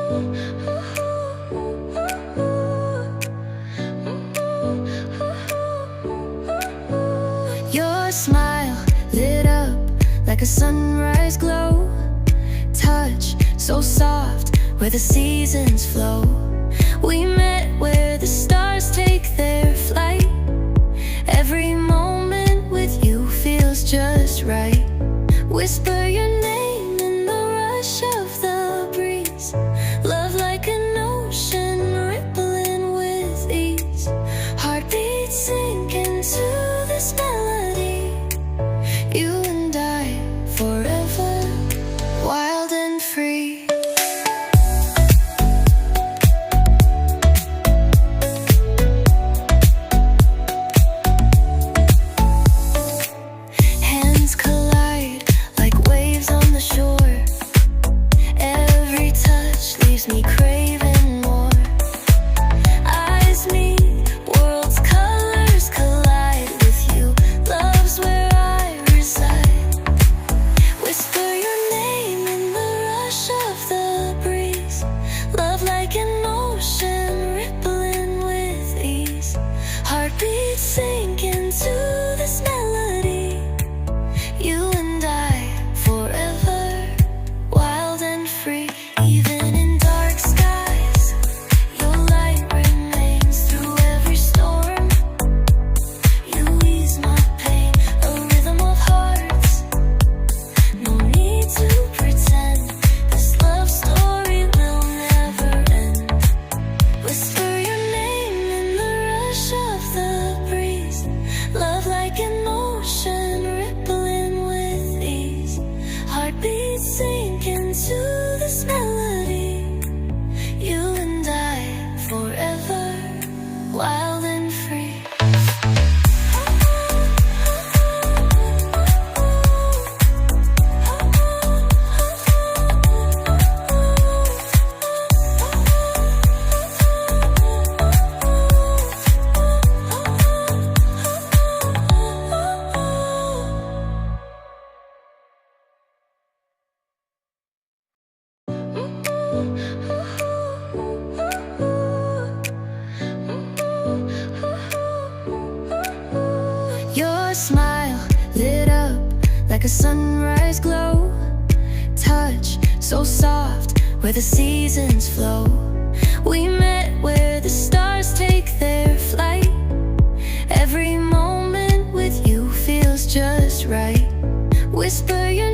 Your smile lit up like a sunrise glow. Touch so soft where the seasons flow. We met where the stars take their flight. Every moment with you feels just right. Whisper your name in the rush of the breeze. Love like an ocean rippling with ease. Heartbeats sink into this melody. You and I forever, wild and free. Hands collide like waves on the shore. Every touch leaves me craving more. Eyes meet, worlds' colors collide. With you, love's where I reside. Whisper your name in the rush of the breeze. Love like an ocean rippling with ease. Heartbeats sink into this melody. You and I forever, wild and free. Even in dark skies, your light remains through every storm. You ease my pain, a rhythm of hearts. No need to pretend, this love story will never end. Whisper your name in the rush of the breeze. Love like an ocean rippling with ease. Heartbeats sink into this melody. You and I forever, wild and free. Your smile lit up like a sunrise glow. Touch so soft where the seasons flow. We met where the stars take their flight. Every moment with you feels just right. Whisper your